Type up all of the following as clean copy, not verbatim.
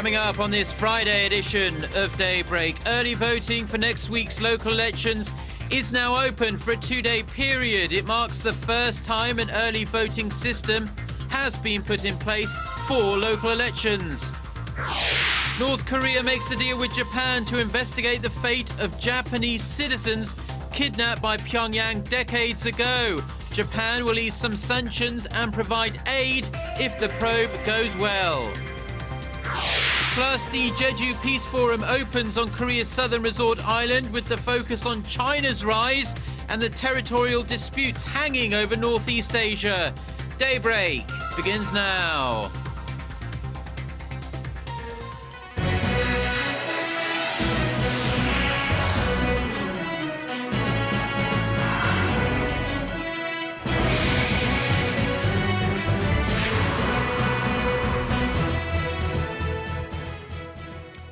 Coming up on this Friday edition of Daybreak, early voting for next week's local elections is now open for a two-day period. It marks the first time an early voting system has been put in place for local elections. North Korea makes a deal with Japan to investigate the fate of Japanese citizens kidnapped by Pyongyang decades ago. Japan will ease some sanctions and provide aid if the probe goes well. Plus, the Jeju Peace Forum opens on Korea's southern resort island with the focus on China's rise and the territorial disputes hanging over Northeast Asia. Daybreak begins now.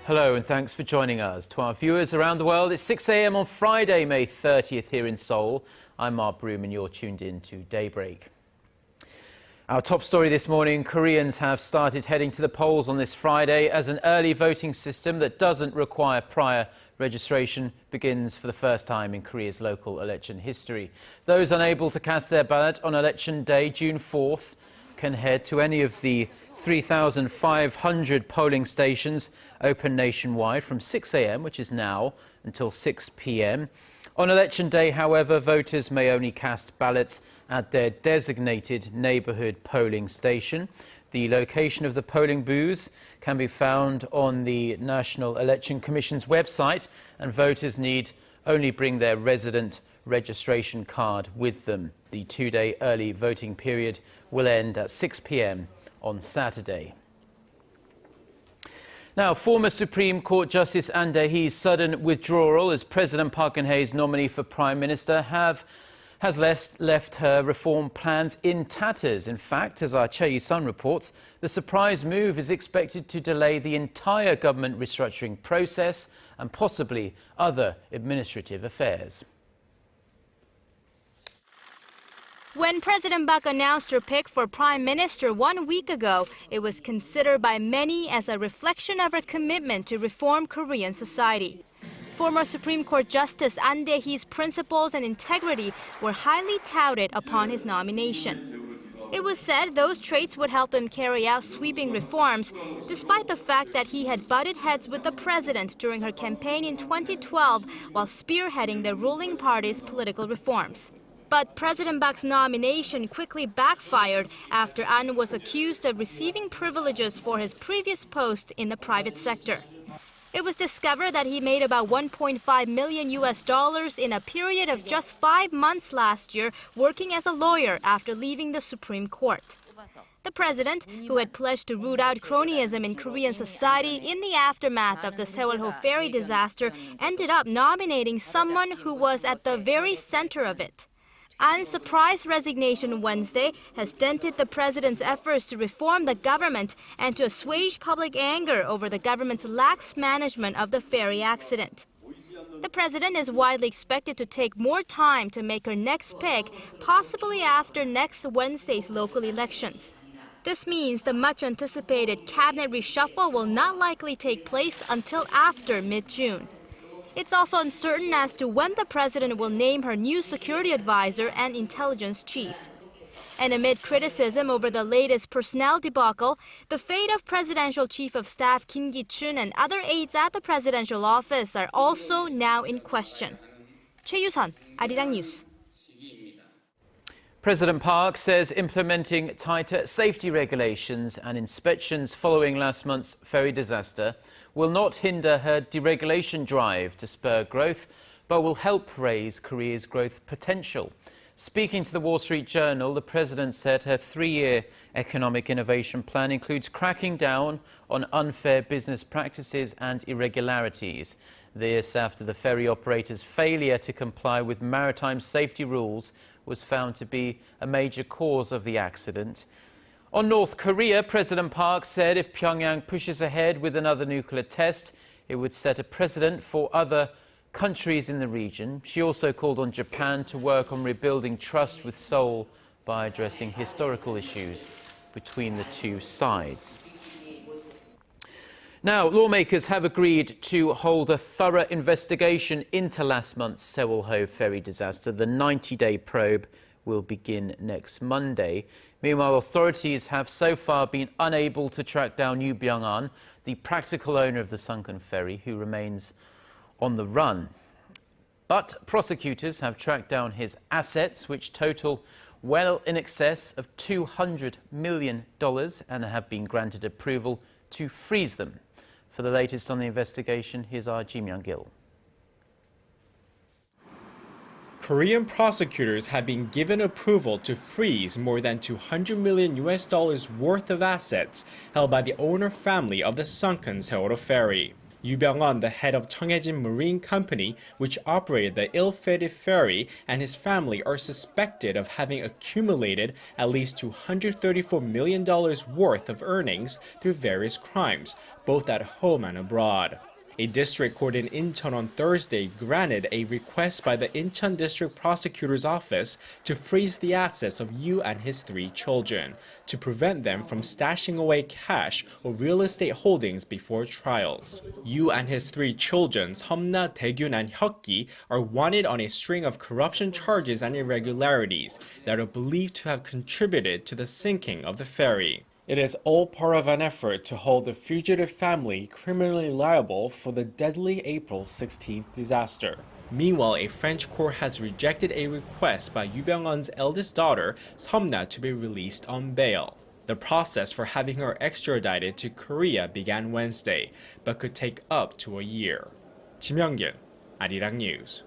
Hello and thanks for joining us. To our viewers around the world, it's 6 a.m. on Friday, May 30th here in Seoul. I'm Mark Broom and you're tuned in to Daybreak. Our top story this morning, Koreans have started heading to the polls on this Friday as an early voting system that doesn't require prior registration begins for the first time in Korea's local election history. Those unable to cast their ballot on election day, June 4th, can head to any of the 3,500 polling stations open nationwide from 6 a.m., which is now, until 6 p.m. On election day, however, voters may only cast ballots at their designated neighbourhood polling station. The location of the polling booths can be found on the National Election Commission's website, and voters need only bring their resident registration card with them. The two-day early voting period will end at 6 p.m. on Saturday. Now, former Supreme Court Justice An Tae-hee's sudden withdrawal as President Park Geun-hye's nominee for Prime Minister has left her reform plans in tatters. In fact, as our Choi Yi-sun reports, the surprise move is expected to delay the entire government restructuring process and possibly other administrative affairs. When President Park announced her pick for Prime Minister 1 week ago, it was considered by many as a reflection of her commitment to reform Korean society. Former Supreme Court Justice An Tae-hee's principles and integrity were highly touted upon his nomination. It was said those traits would help him carry out sweeping reforms, despite the fact that he had butted heads with the president during her campaign in 2012 while spearheading the ruling party's political reforms. But President Park's nomination quickly backfired after An was accused of receiving privileges for his previous post in the private sector. It was discovered that he made about $1.5 million in a period of just 5 months last year working as a lawyer after leaving the Supreme Court. The president, who had pledged to root out cronyism in Korean society in the aftermath of the Sewol-ho ferry disaster, ended up nominating someone who was at the very center of it. An's surprise resignation Wednesday has dented the president's efforts to reform the government and to assuage public anger over the government's lax management of the ferry accident. The president is widely expected to take more time to make her next pick, possibly after next Wednesday's local elections. This means the much-anticipated cabinet reshuffle will not likely take place until after mid-June. It's also uncertain as to when the president will name her new security advisor and intelligence chief. And amid criticism over the latest personnel debacle, the fate of Presidential Chief of Staff Kim Ki-chun and other aides at the presidential office are also now in question. Choi Yu-sun, Arirang News. President Park says implementing tighter safety regulations and inspections following last month's ferry disaster will not hinder her deregulation drive to spur growth, but will help raise Korea's growth potential. Speaking to the Wall Street Journal, the president said her 3-year economic innovation plan includes cracking down on unfair business practices and irregularities. This after the ferry operator's failure to comply with maritime safety rules was found to be a major cause of the accident. On North Korea, President Park said if Pyongyang pushes ahead with another nuclear test, it would set a precedent for other countries in the region. She also called on Japan to work on rebuilding trust with Seoul by addressing historical issues between the two sides. Now, lawmakers have agreed to hold a thorough investigation into last month's Sewol-ho ferry disaster. The 90-day probe will begin next Monday. Meanwhile, authorities have so far been unable to track down Yoo Byung-an, the practical owner of the sunken ferry, who remains on the run. But prosecutors have tracked down his assets, which total well in excess of $200 million, and have been granted approval to freeze them. For the latest on the investigation, here's our Ji Myung-gil. Korean prosecutors have been given approval to freeze more than $200 million worth of assets held by the owner family of the sunken Sewol-ho ferry. Yoo Byung-an, the head of Cheonghaejin Marine Company, which operated the ill-fated ferry, and his family are suspected of having accumulated at least $234 million worth of earnings through various crimes, both at home and abroad. A district court in Incheon on Thursday granted a request by the Incheon District Prosecutor's Office to freeze the assets of Yoo and his 3 children, to prevent them from stashing away cash or real estate holdings before trials. Yoo and his 3 children, Seomna, Daegyun, and Hyukgi, are wanted on a string of corruption charges and irregularities that are believed to have contributed to the sinking of the ferry. It is all part of an effort to hold the fugitive family criminally liable for the deadly April 16th disaster. Meanwhile, a French court has rejected a request by Yoo Byung-an's eldest daughter, Seomna, to be released on bail. The process for having her extradited to Korea began Wednesday, but could take up to a year. Ji Myung-gil, Arirang News.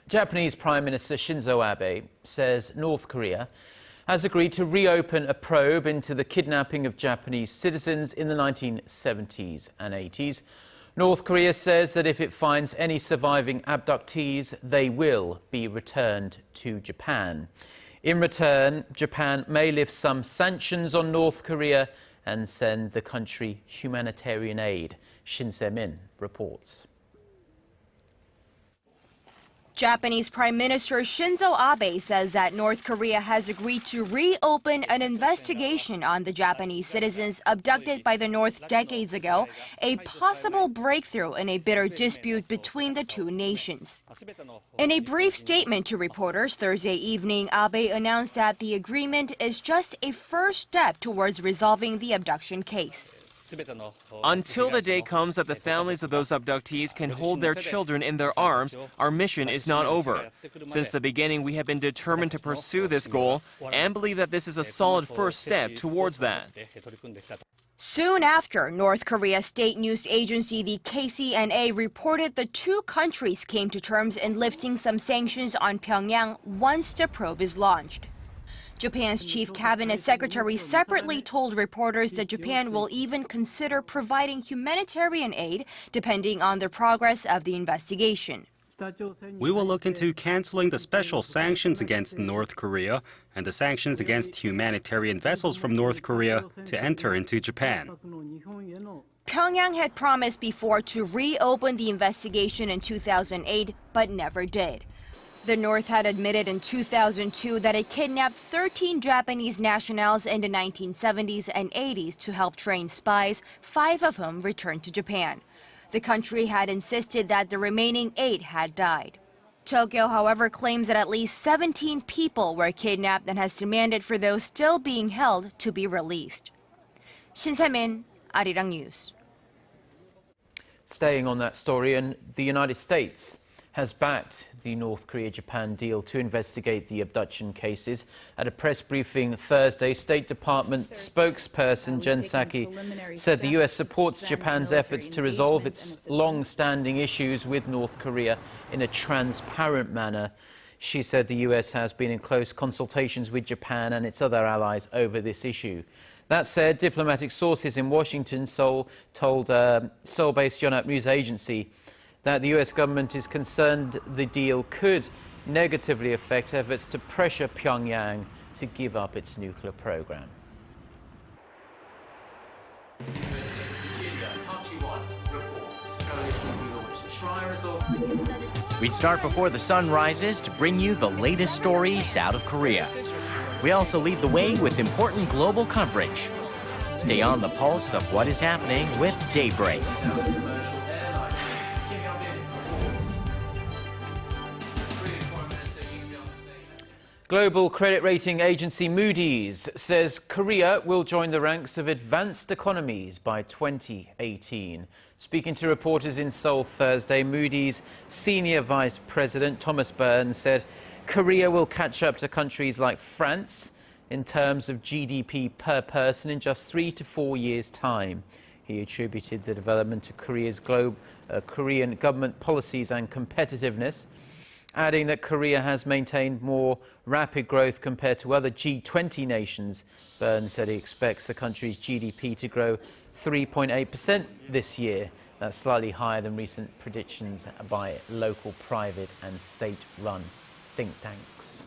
Japanese Prime Minister Shinzo Abe says North Korea has agreed to reopen a probe into the kidnapping of Japanese citizens in the 1970s and 80s. North Korea says that if it finds any surviving abductees, they will be returned to Japan. In return, Japan may lift some sanctions on North Korea and send the country humanitarian aid. Shin Se-min reports. Japanese Prime Minister Shinzo Abe says that North Korea has agreed to reopen an investigation on the Japanese citizens abducted by the North decades ago, a possible breakthrough in a bitter dispute between the 2 nations. In a brief statement to reporters Thursday evening, Abe announced that the agreement is just a first step towards resolving the abduction case. Until the day comes that the families of those abductees can hold their children in their arms, our mission is not over. Since the beginning, we have been determined to pursue this goal and believe that this is a solid first step towards that. Soon after, North Korea's state news agency, the KCNA, reported the 2 countries came to terms in lifting some sanctions on Pyongyang once the probe is launched. Japan's chief cabinet secretary separately told reporters that Japan will even consider providing humanitarian aid depending on the progress of the investigation. We will look into canceling the special sanctions against North Korea and the sanctions against humanitarian vessels from North Korea to enter into Japan. Pyongyang had promised before to reopen the investigation in 2008, but never did. The North had admitted in 2002 that it kidnapped 13 Japanese nationals in the 1970s and 80s to help train spies, 5 of whom returned to Japan. The country had insisted that the remaining 8 had died. Tokyo, however, claims that at least 17 people were kidnapped and has demanded for those still being held to be released. Shin Se-min, Arirang News. Staying on that story, and the United States has backed the North Korea-Japan deal to investigate the abduction cases. At a press briefing Thursday, State Department spokesperson Jen Psaki said the U.S. supports Japan's efforts to resolve its long-standing issues with North Korea in a transparent manner. She said the U.S. has been in close consultations with Japan and its other allies over this issue. That said, diplomatic sources in Washington, Seoul, told Seoul-based Yonhap news agency that the U.S. government is concerned the deal could negatively affect efforts to pressure Pyongyang to give up its nuclear program. We start before the sun rises to bring you the latest stories out of Korea. We also lead the way with important global coverage. Stay on the pulse of what is happening with Daybreak. Global credit rating agency Moody's says Korea will join the ranks of advanced economies by 2018. Speaking to reporters in Seoul Thursday, Moody's senior vice president Thomas Burns said Korea will catch up to countries like France in terms of GDP per person in just 3 to 4 years' time. He attributed the development to Korean government policies and competitiveness, adding that Korea has maintained more rapid growth compared to other G20 nations. Burns said he expects the country's GDP to grow 3.8% this year. That's slightly higher than recent predictions by local private and state-run think tanks.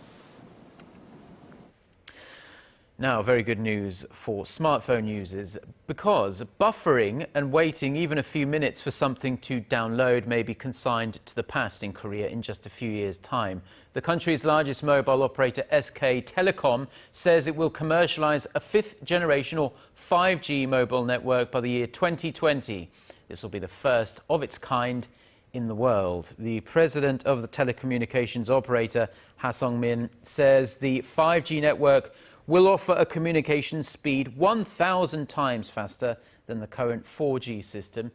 Now, very good news for smartphone users, because buffering and waiting even a few minutes for something to download may be consigned to the past in Korea in just a few years' time. The country's largest mobile operator, SK Telecom, says it will commercialize a fifth-generation or 5G mobile network by the year 2020. This will be the first of its kind in the world. The president of the telecommunications operator, Ha Sung-min, says the 5G network will offer a communication speed 1,000 times faster than the current 4G system.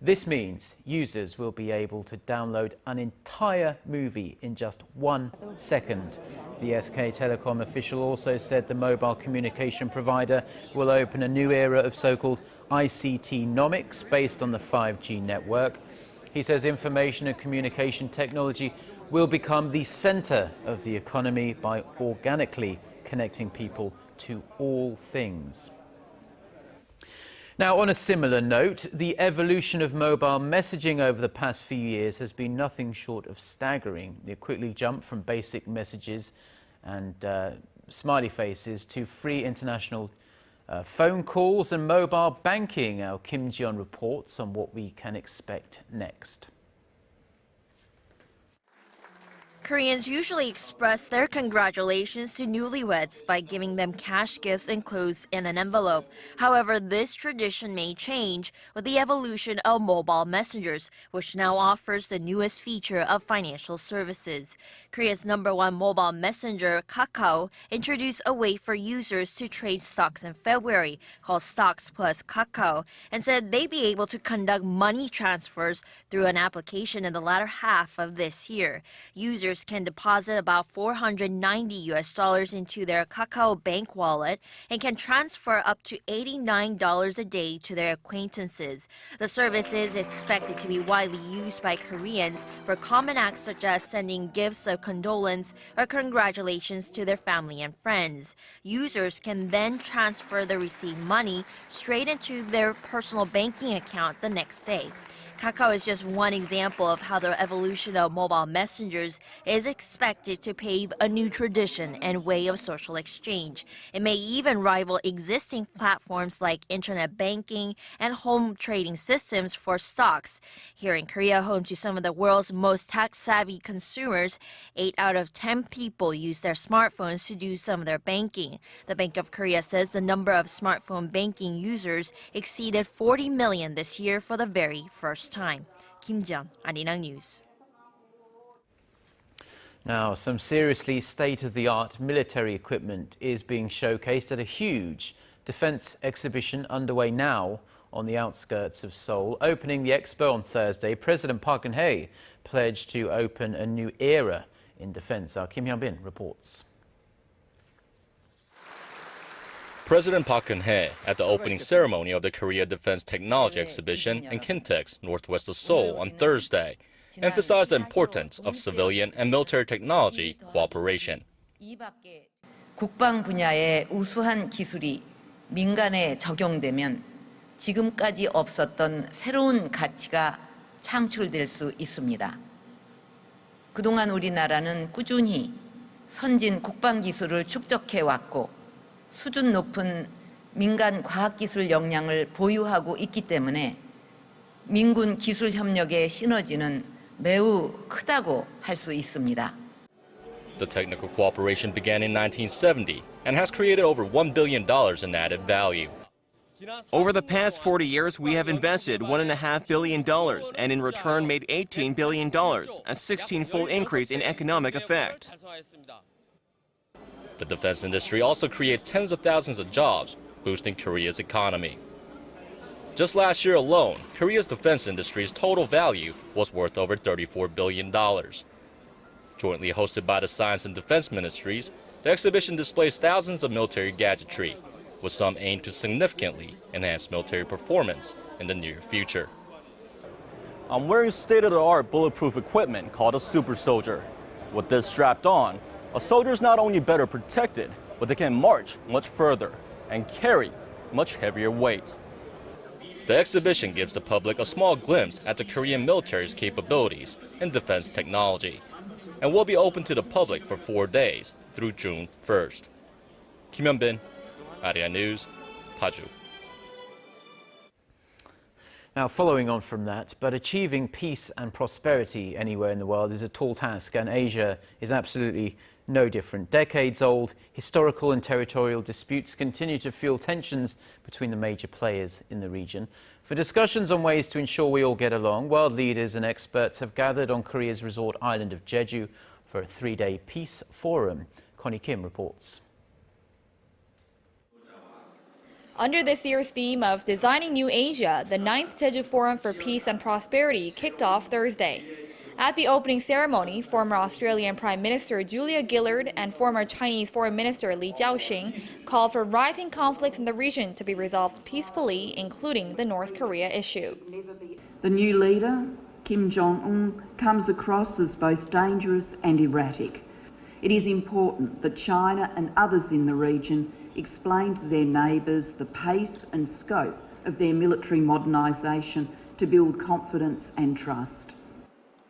This means users will be able to download an entire movie in just 1 second. The SK Telecom official also said the mobile communication provider will open a new era of so-called ICT-nomics based on the 5G network. He says information and communication technology will become the center of the economy by organically connecting people to all things. Now, on a similar note, the evolution of mobile messaging over the past few years has been nothing short of staggering. It quickly jumped from basic messages and smiley faces to free international phone calls and mobile banking. Our Kim Ji-yeon reports on what we can expect next. Koreans usually express their congratulations to newlyweds by giving them cash gifts enclosed in an envelope. However, this tradition may change with the evolution of mobile messengers, which now offers the newest feature of financial services. Korea's #1 mobile messenger, Kakao, introduced a way for users to trade stocks in February, called Stocks Plus Kakao, and said they'd be able to conduct money transfers through an application in the latter half of this year. Users can deposit about $490 into their Kakao Bank wallet and can transfer up to $89 a day to their acquaintances. The service is expected to be widely used by Koreans for common acts such as sending gifts of condolence or congratulations to their family and friends. Users can then transfer the received money straight into their personal banking account the next day. Kakao is just one example of how the evolution of mobile messengers is expected to pave a new tradition and way of social exchange. It may even rival existing platforms like internet banking and home trading systems for stocks. Here in Korea, home to some of the world's most tech-savvy consumers, 8 out of 10 people use their smartphones to do some of their banking. The Bank of Korea says the number of smartphone banking users exceeded 40 million this year for the very first time. Kim Ji-yeon, Arirang News. Now, some seriously state-of-the-art military equipment is being showcased at a huge defense exhibition underway now on the outskirts of Seoul. Opening the expo on Thursday, President Park Geun-hye pledged to open a new era in defense. Our Kim Hyun-bin reports. President Park Geun-hye at the opening ceremony of the Korea Defense Technology Exhibition in Kintex, northwest of Seoul, on Thursday, emphasized the importance of civilian and military technology cooperation. 국방 분야의 우수한 기술이 민간에 적용되면 지금까지 없었던 새로운 가치가 창출될 수 있습니다. 그동안 우리나라는 꾸준히 선진 국방 기술을 축적해 왔고 수준 높은 민간 과학기술 역량을 보유하고 있기 때문에 민군 기술 협력의 시너지는 매우 크다고 할 수 있습니다. The technical cooperation began in 1970 and has created over $1 billion in added value. Over the past 40 years, we have invested $1.5 billion and in return made $18 billion, a 16-fold increase in economic effect. The defense industry also created tens of thousands of jobs, boosting Korea's economy. Just last year alone, Korea's defense industry's total value was worth over $34 billion. Jointly hosted by the Science and Defense Ministries, the exhibition displays thousands of military gadgetry, with some aimed to significantly enhance military performance in the near future. I'm wearing state-of-the-art bulletproof equipment called a super soldier. With this strapped on, a soldier is not only better protected, but they can march much further and carry much heavier weight. The exhibition gives the public a small glimpse at the Korean military's capabilities in defense technology and will be open to the public for 4 days through June 1st. Kim Hyun-bin, Arirang News, Paju. Now, following on from that, but achieving peace and prosperity anywhere in the world is a tall task, and Asia is absolutely no different. Decades-old historical and territorial disputes continue to fuel tensions between the major players in the region. For discussions on ways to ensure we all get along, world leaders and experts have gathered on Korea's resort island of Jeju for a 3-day peace forum. Connie Kim reports. Under this year's theme of Designing New Asia, the 9th Jeju Forum for Peace and Prosperity kicked off Thursday. At the opening ceremony, former Australian Prime Minister Julia Gillard and former Chinese Foreign Minister Li Jiaoxing called for rising conflicts in the region to be resolved peacefully, including the North Korea issue. The new leader, Kim Jong-un, comes across as both dangerous and erratic. It is important that China and others in the region explain to their neighbours the pace and scope of their military modernisation to build confidence and trust.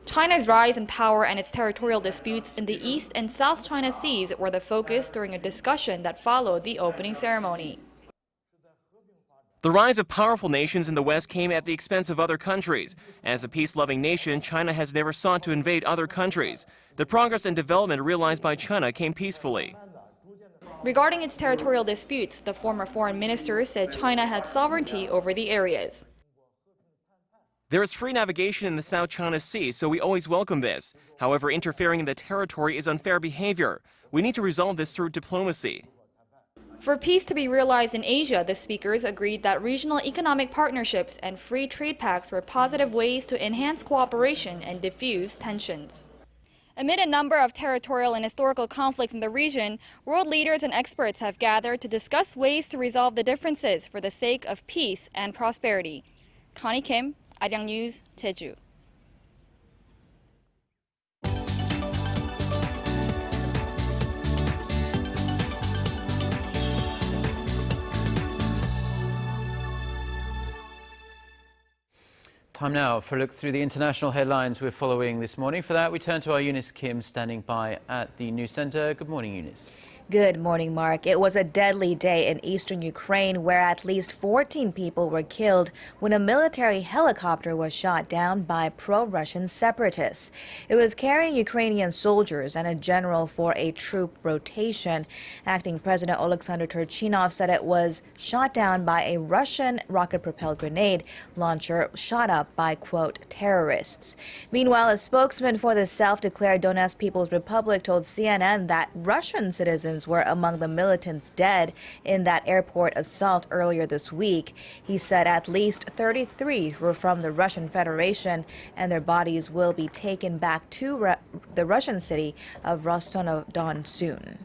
China's rise in power and its territorial disputes in the East and South China Seas were the focus during a discussion that followed the opening ceremony. The rise of powerful nations in the West came at the expense of other countries. As a peace-loving nation, China has never sought to invade other countries. The progress and development realized by China came peacefully. Regarding its territorial disputes, the former foreign minister said China had sovereignty over the areas. There is free navigation in the South China Sea, so we always welcome this. However, interfering in the territory is unfair behavior. We need to resolve this through diplomacy. For peace to be realized in Asia, the speakers agreed that regional economic partnerships and free trade pacts were positive ways to enhance cooperation and diffuse tensions. Amid a number of territorial and historical conflicts in the region, world leaders and experts have gathered to discuss ways to resolve the differences for the sake of peace and prosperity. Connie Kim, Arirang News, Jeju. Time now for a look through the international headlines we're following this morning. For that, we turn to our Eunice Kim standing by at the news center. Good morning, Eunice. Good morning, Mark. It was a deadly day in eastern Ukraine where at least 14 people were killed when a military helicopter was shot down by pro-Russian separatists. It was carrying Ukrainian soldiers and a general for a troop rotation. Acting President Alexander Turchinov said it was shot down by a Russian rocket-propelled grenade launcher shot up by, quote, terrorists. Meanwhile, a spokesman for the self-declared Donetsk People's Republic told CNN that Russian citizens were among the militants dead in that airport assault earlier this week. He said at least 33 were from the Russian Federation and their bodies will be taken back to the Russian city of Rostov-on-Don soon.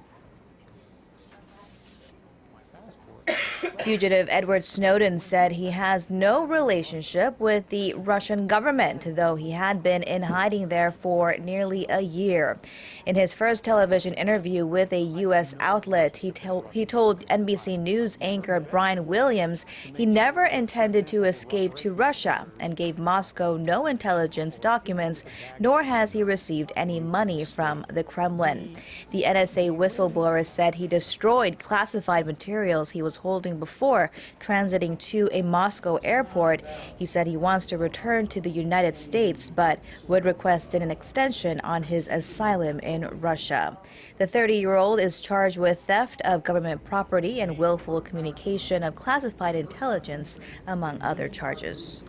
Fugitive Edward Snowden said he has no relationship with the Russian government, though he had been in hiding there for nearly a year. In his first television interview with a U.S. outlet, he told NBC News anchor Brian Williams he never intended to escape to Russia and gave Moscow no intelligence documents, nor has he received any money from the Kremlin. The NSA whistleblower said he destroyed classified materials he was holding morning before transiting to a Moscow airport. He said he wants to return to the United States, but would request an extension on his asylum in Russia. The 30-year-old is charged with theft of government property and willful communication of classified intelligence, among other charges.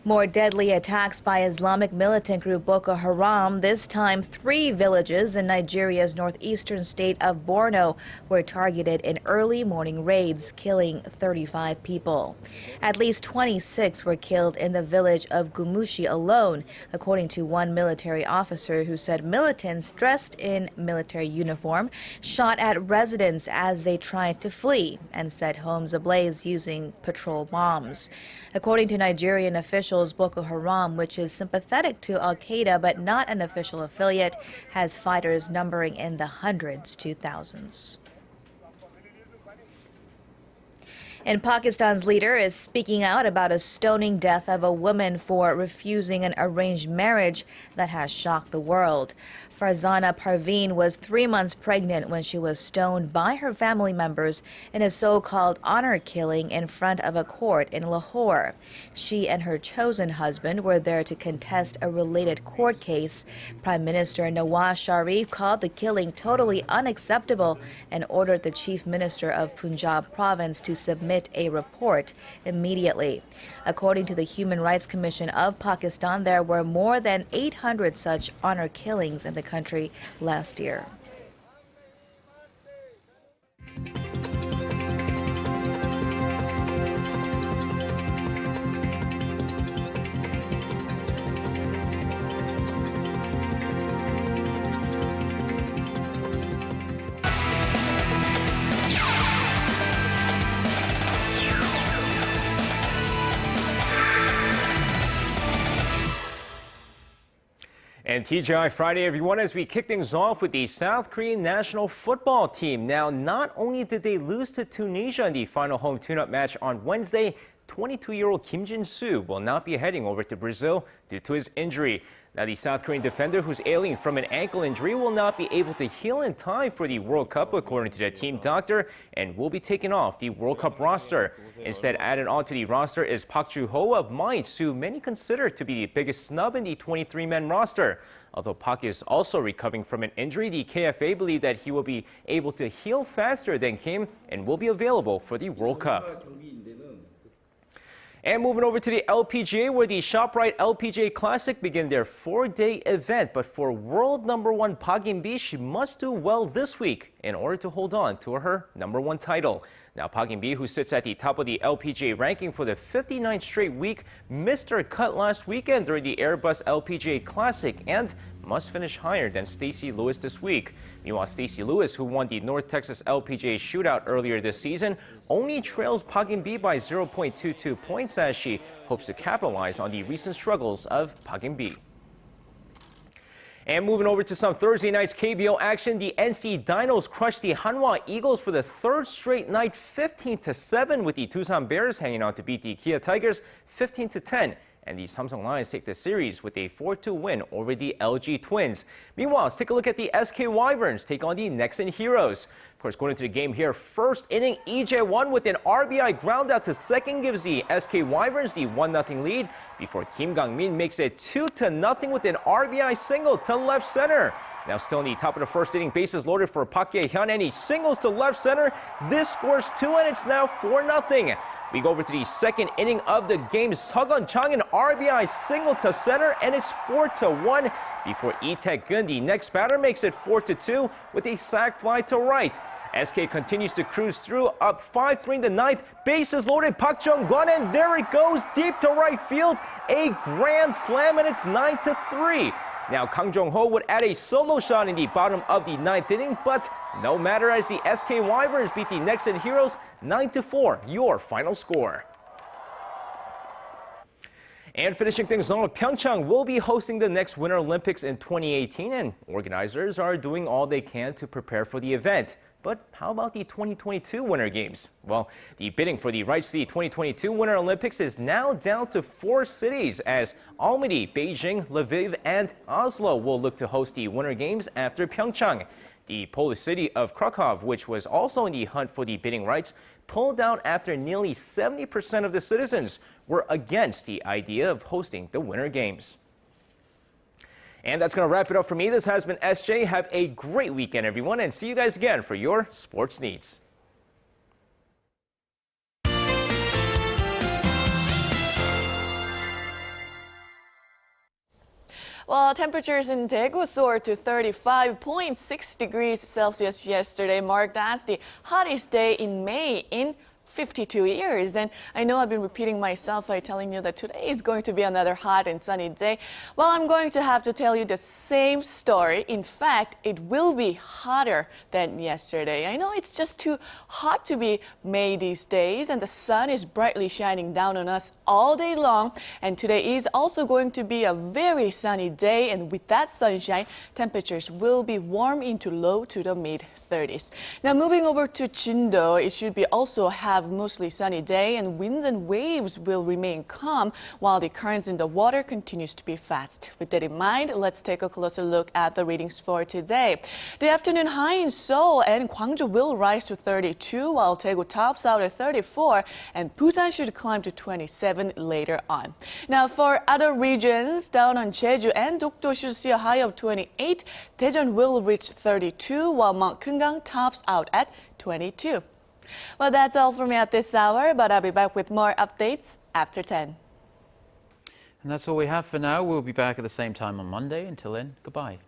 More deadly attacks by Islamic militant group Boko Haram. This time, 3 villages in Nigeria's northeastern state of Borno were targeted in early morning raids, killing 35 people. At least 26 were killed in the village of Gumushi alone, according to one military officer who said militants dressed in military uniform shot at residents as they tried to flee and set homes ablaze using patrol bombs. According to Nigerian officials, Boko Haram, which is sympathetic to al-Qaeda but not an official affiliate, has fighters numbering in the hundreds to thousands. And Pakistan's leader is speaking out about a stoning death of a woman for refusing an arranged marriage that has shocked the world. Farzana Parveen was 3 months pregnant when she was stoned by her family members in a so-called honor killing in front of a court in Lahore. She and her chosen husband were there to contest a related court case. Prime Minister Nawaz Sharif called the killing totally unacceptable and ordered the Chief Minister of Punjab province to submit a report immediately. According to the Human Rights Commission of Pakistan, there were more than 800 such honor killings in the country last year. And TGI Friday, everyone, as we kick things off with the South Korean national football team. Now, not only did they lose to Tunisia in the final home tune-up match on Wednesday, 22-year-old Kim Jin-soo will not be heading over to Brazil due to his injury. Now, the South Korean defender, who's ailing from an ankle injury, will not be able to heal in time for the World Cup, according to the team doctor, and will be taken off the World Cup roster. Instead, added onto the roster is Park Ju-ho of Mainz, who many consider to be the biggest snub in the 23-man roster. Although Park is also recovering from an injury, the KFA believe that he will be able to heal faster than Kim and will be available for the World Cup. And moving over to the LPGA, where the ShopRite LPGA Classic begin their 4-day event. But for world #1 Park In-bi, she must do well this week in order to hold on to her #1 title. Now, Park In-bi, who sits at the top of the LPGA ranking for the 59th straight week, missed her cut last weekend during the Airbus LPGA Classic and must finish higher than Stacey Lewis this week. Meanwhile, Stacey Lewis, who won the North Texas LPGA Shootout earlier this season, only trails Park In-bi by 0.22 points as she hopes to capitalize on the recent struggles of Park In-bi. And moving over to some Thursday night's KBO action, the NC Dinos crushed the Hanwha Eagles for the 3rd straight night, 15-7, with the Tucson Bears hanging on to beat the Kia Tigers 15-10. And the Samsung Lions take the series with a 4-2 win over the LG Twins. Meanwhile, let's take a look at the SK Wyverns take on the Nexen Heroes. Of course, going into the game here, first inning, EJ won with an RBI ground out to second, gives the SK Wyverns the 1-0 lead before Kim Gang-min makes it 2-0 with an RBI single to left center. Now still in the top of the first inning, bases loaded for Park Ye-hyun, and he singles to left center. This scores 2, and it's now 4-0. We go over to the second inning of the game. Seogun Chang, an RBI single to center, and it's 4-1 before Lee Tae-gun, the next batter, makes it 4-2 with a sac fly to right. SK continues to cruise through, up 5-3 in the ninth. Bases loaded, Park Jung-kwon, and there it goes, deep to right field. A grand slam, and it's 9-3. Now, Kang Jong-ho would add a solo shot in the bottom of the ninth inning, but no matter as the SK Wyverns beat the Nexen Heroes 9-4, your final score. And finishing things off, Pyeongchang will be hosting the next Winter Olympics in 2018, and organizers are doing all they can to prepare for the event. But how about the 2022 Winter Games? Well, the bidding for the rights to the 2022 Winter Olympics is now down to 4 cities, as Almaty, Beijing, Lviv, and Oslo will look to host the Winter Games after Pyeongchang. The Polish city of Krakow, which was also in the hunt for the bidding rights, pulled out after nearly 70% of the citizens were against the idea of hosting the Winter Games. And that's going to wrap it up for me. This has been SJ. Have a great weekend, everyone, and see you guys again for your sports needs. Well, temperatures in Daegu soared to 35.6 degrees Celsius yesterday, marked as the hottest day in May in 52 years. And I know I've been repeating myself by telling you that today is going to be another hot and sunny day. Well, I'm going to have to tell you the same story. In fact, it will be hotter than yesterday. I know it's just too hot to be May these days, and the sun is brightly shining down on us all day long. And today is also going to be a very sunny day, and with that sunshine, temperatures will be warm into low to the mid-30s. Now, moving over to Jindo, it should be also have mostly sunny day, and winds and waves will remain calm while the currents in the water continues to be fast. With that in mind, let's take a closer look at the readings for today. The afternoon high in Seoul and Gwangju will rise to 32, while Daegu tops out at 34, and Busan should climb to 27 later on. Now, for other regions, down on Jeju and Dokdo should see a high of 28. Daejeon will reach 32, while Mount Keungang tops out at 22. Well, that's all for me at this hour, but I'll be back with more updates after 10. And that's all we have for now. We'll be back at the same time on Monday. Until then, goodbye.